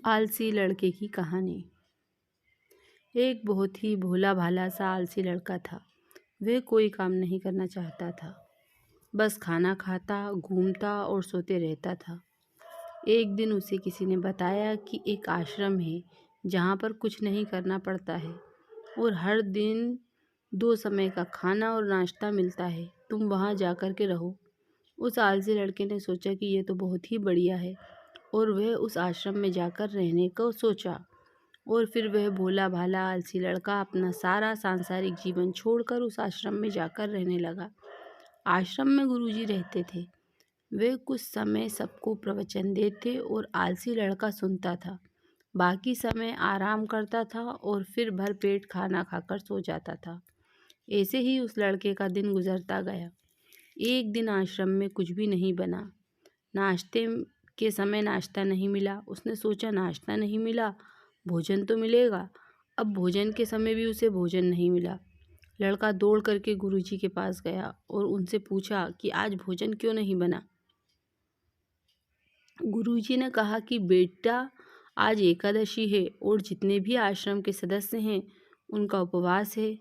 आलसी लड़के की कहानी। एक बहुत ही भोला भाला सा आलसी लड़का था। वह कोई काम नहीं करना चाहता था, बस खाना खाता, घूमता और सोते रहता था। एक दिन उसे किसी ने बताया कि एक आश्रम है जहाँ पर कुछ नहीं करना पड़ता है और हर दिन 2 समय का खाना और नाश्ता मिलता है। तुम वहाँ जाकर के रहो। उस आलसी लड़के ने सोचा कि यह तो बहुत ही बढ़िया है और वह उस आश्रम में जाकर रहने को सोचा। और फिर वह भोला भाला आलसी लड़का अपना सारा सांसारिक जीवन छोड़कर उस आश्रम में जाकर रहने लगा। आश्रम में गुरुजी रहते थे। वे कुछ समय सबको प्रवचन देते और आलसी लड़का सुनता था। बाकी समय आराम करता था और फिर भरपेट खाना खाकर सो जाता था। ऐसे ही उस लड़के का दिन गुजरता गया। एक दिन आश्रम में कुछ भी नहीं बना। नाश्ते के समय नाश्ता नहीं मिला। उसने सोचा नाश्ता नहीं मिला, भोजन तो मिलेगा। अब भोजन के समय भी उसे भोजन नहीं मिला। लड़का दौड़ करके गुरुजी के पास गया और उनसे पूछा कि आज भोजन क्यों नहीं बना। गुरुजी ने कहा कि बेटा, आज एकादशी है और जितने भी आश्रम के सदस्य हैं उनका उपवास है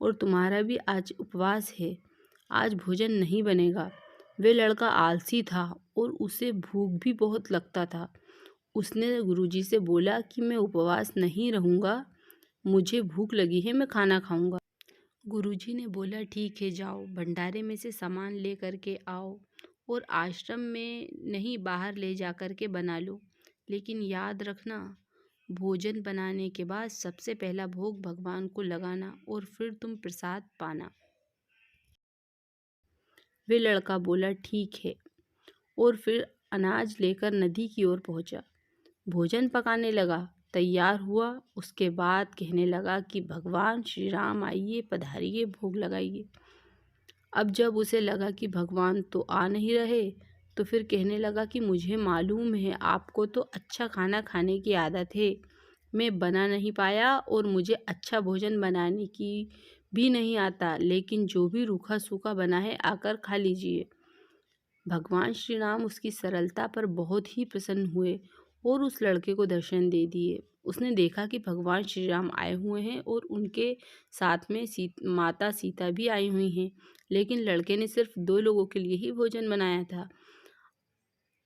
और तुम्हारा भी आज उपवास है। आज भोजन नहीं बनेगा। वे लड़का आलसी था और उसे भूख भी बहुत लगता था। उसने गुरुजी से बोला कि मैं उपवास नहीं रहूँगा, मुझे भूख लगी है, मैं खाना खाऊंगा। गुरुजी ने बोला ठीक है, जाओ भंडारे में से सामान ले करके आओ और आश्रम में नहीं बाहर ले जा कर के बना लो। लेकिन याद रखना, भोजन बनाने के बाद सबसे पहला भोग भगवान को लगाना और फिर तुम प्रसाद पाना। वे लड़का बोला ठीक है और फिर अनाज लेकर नदी की ओर पहुंचा। भोजन पकाने लगा, तैयार हुआ। उसके बाद कहने लगा कि भगवान श्री राम आइए, पधारिए, भोग लगाइए। अब जब उसे लगा कि भगवान तो आ नहीं रहे, तो फिर कहने लगा कि मुझे मालूम है आपको तो अच्छा खाना खाने की आदत है, मैं बना नहीं पाया और मुझे अच्छा भोजन बनाने की भी नहीं आता, लेकिन जो भी रूखा सूखा बना है आकर खा लीजिए। भगवान श्री राम उसकी सरलता पर बहुत ही प्रसन्न हुए और उस लड़के को दर्शन दे दिए। उसने देखा कि भगवान श्री राम आए हुए हैं और उनके साथ में माता सीता भी आई हुई हैं, लेकिन लड़के ने सिर्फ 2 लोगों के लिए ही भोजन बनाया था,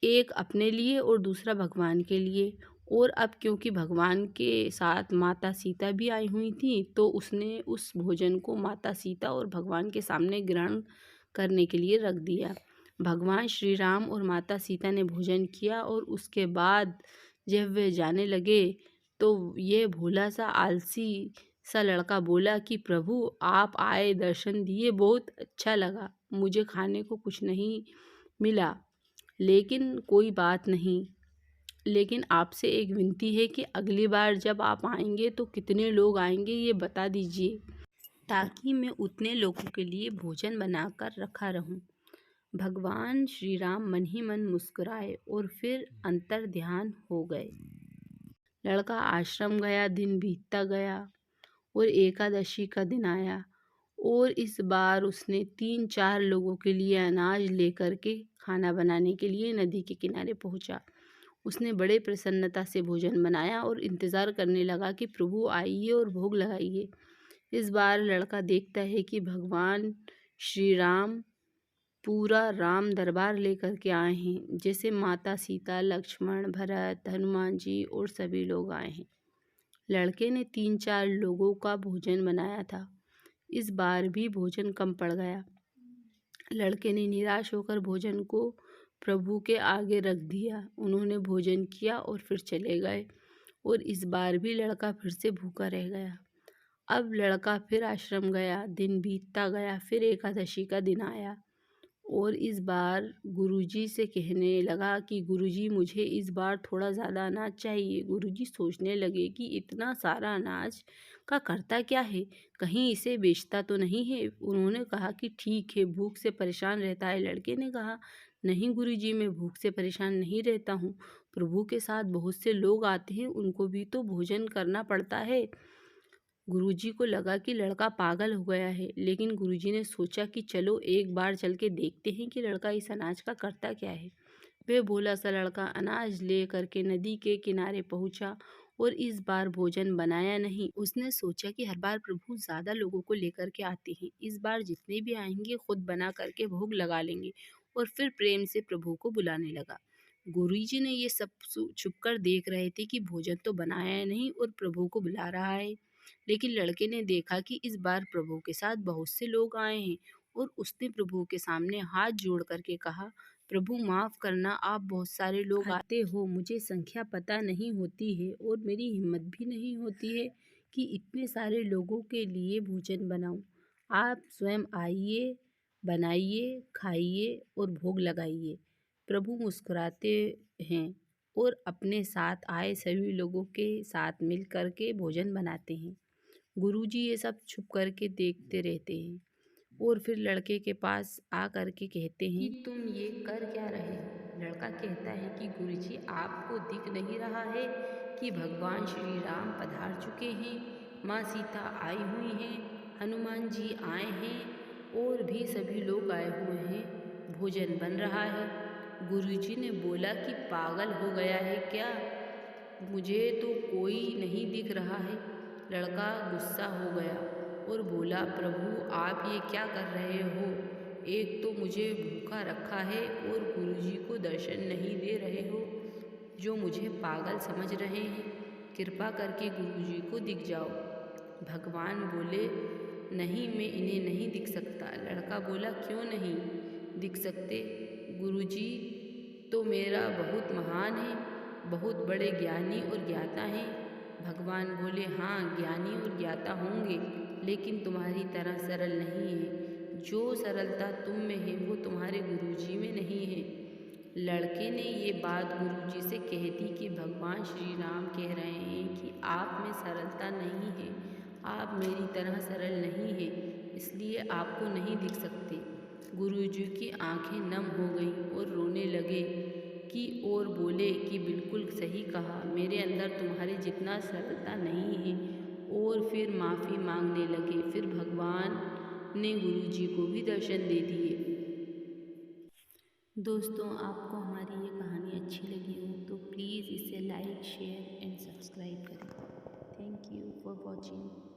एक अपने लिए और दूसरा भगवान के लिए। और अब क्योंकि भगवान के साथ माता सीता भी आई हुई थी, तो उसने उस भोजन को माता सीता और भगवान के सामने ग्रहण करने के लिए रख दिया। भगवान श्री राम और माता सीता ने भोजन किया और उसके बाद जब वे जाने लगे, तो ये भोला सा आलसी सा लड़का बोला कि प्रभु आप आए, दर्शन दिए, बहुत अच्छा लगा। मुझे खाने को कुछ नहीं मिला, लेकिन कोई बात नहीं। लेकिन आपसे एक विनती है कि अगली बार जब आप आएंगे तो कितने लोग आएंगे ये बता दीजिए, ताकि मैं उतने लोगों के लिए भोजन बनाकर रखा रहूं। भगवान श्री राम मन ही मन मुस्कुराए और फिर अंतर ध्यान हो गए। लड़का आश्रम गया, दिन बीतता गया और एकादशी का दिन आया और इस बार उसने 3-4 लोगों के लिए अनाज लेकर के खाना बनाने के लिए नदी के किनारे पहुंचा। उसने बड़े प्रसन्नता से भोजन बनाया और इंतज़ार करने लगा कि प्रभु आइए और भोग लगाइए। इस बार लड़का देखता है कि भगवान श्री राम पूरा राम दरबार लेकर के आए हैं, जैसे माता सीता, लक्ष्मण, भरत, हनुमान जी और सभी लोग आए हैं। लड़के ने 3-4 लोगों का भोजन बनाया था। इस बार भी भोजन कम पड़ गया। लड़के ने निराश होकर भोजन को प्रभु के आगे रख दिया। उन्होंने भोजन किया और फिर चले गए और इस बार भी लड़का फिर से भूखा रह गया। अब लड़का फिर आश्रम गया, दिन बीतता गया, फिर एकादशी का दिन आया और इस बार गुरुजी से कहने लगा कि गुरुजी मुझे इस बार थोड़ा ज़्यादा अनाज चाहिए। गुरुजी सोचने लगे कि इतना सारा अनाज का करता क्या है, कहीं इसे बेचता तो नहीं है। उन्होंने कहा कि ठीक है, भूख से परेशान रहता है। लड़के ने कहा नहीं गुरुजी, मैं भूख से परेशान नहीं रहता हूँ, प्रभु के साथ बहुत से लोग आते हैं, उनको भी तो भोजन करना पड़ता है। गुरुजी को लगा कि लड़का पागल हो गया है, लेकिन गुरुजी ने सोचा कि चलो एक बार चल के देखते हैं कि लड़का इस अनाज का करता क्या है। वह भोला सा लड़का अनाज ले करके नदी के किनारे पहुंचा और इस बार भोजन बनाया नहीं। उसने सोचा कि हर बार प्रभु ज्यादा लोगों को लेकर के आते हैं, इस बार जितने भी आएंगे खुद बना करके भोग लगा लेंगे। और फिर प्रेम से प्रभु को बुलाने लगा। गुरुजी ने ये सब छुपकर देख रहे थे कि भोजन तो बनाया नहीं और प्रभु को बुला रहा है। लेकिन लड़के ने देखा कि इस बार प्रभु के साथ बहुत से लोग आए हैं और उसने प्रभु के सामने हाथ जोड़ करके कहा, प्रभु माफ करना, आप बहुत सारे लोग आते हो, मुझे संख्या पता नहीं होती है और मेरी हिम्मत भी नहीं होती है कि इतने सारे लोगों के लिए भोजन बनाऊं। आप स्वयं आइए, बनाइए, खाइए और भोग लगाइए। प्रभु मुस्कुराते हैं और अपने साथ आए सभी लोगों के साथ मिल करके भोजन बनाते हैं। गुरुजी ये सब छुप करके देखते रहते हैं और फिर लड़के के पास आ करके कहते हैं कि तुम ये कर क्या रहे हो। लड़का कहता है कि गुरुजी, आपको दिख नहीं रहा है कि भगवान श्री राम पधार चुके हैं, माँ सीता आई हुई हैं, हनुमान जी आए हैं और भी सभी लोग आए हुए हैं, भोजन बन रहा है। गुरुजी ने बोला कि पागल हो गया है क्या, मुझे तो कोई नहीं दिख रहा है। लड़का गुस्सा हो गया और बोला, प्रभु आप ये क्या कर रहे हो, एक तो मुझे भूखा रखा है और गुरुजी को दर्शन नहीं दे रहे हो, जो मुझे पागल समझ रहे हैं। कृपा करके गुरुजी को दिख जाओ। भगवान बोले, नहीं, मैं इन्हें नहीं दिख सकता। लड़का बोला, क्यों नहीं दिख सकते, गुरुजी तो मेरा बहुत महान है, बहुत बड़े ज्ञानी और ज्ञाता हैं। भगवान बोले, हाँ ज्ञानी और ज्ञाता होंगे, लेकिन तुम्हारी तरह सरल नहीं है। जो सरलता तुम में है वो तुम्हारे गुरुजी में नहीं है। लड़के ने ये बात गुरुजी से कह दी कि भगवान श्री राम कह रहे हैं कि आप में सरलता नहीं है, आप मेरी तरह सरल नहीं है, इसलिए आपको नहीं दिख सकते। गुरुजी की आंखें नम हो गईं और रोने लगे कि और बोले कि बिल्कुल सही कहा, मेरे अंदर तुम्हारे जितना सरलता नहीं है। और फिर माफ़ी मांगने लगे। फिर भगवान ने गुरुजी को भी दर्शन दे दिए। दोस्तों, आपको हमारी ये कहानी अच्छी लगी हो तो प्लीज़ इसे लाइक, शेयर एंड सब्सक्राइब करें। Thank you for watching.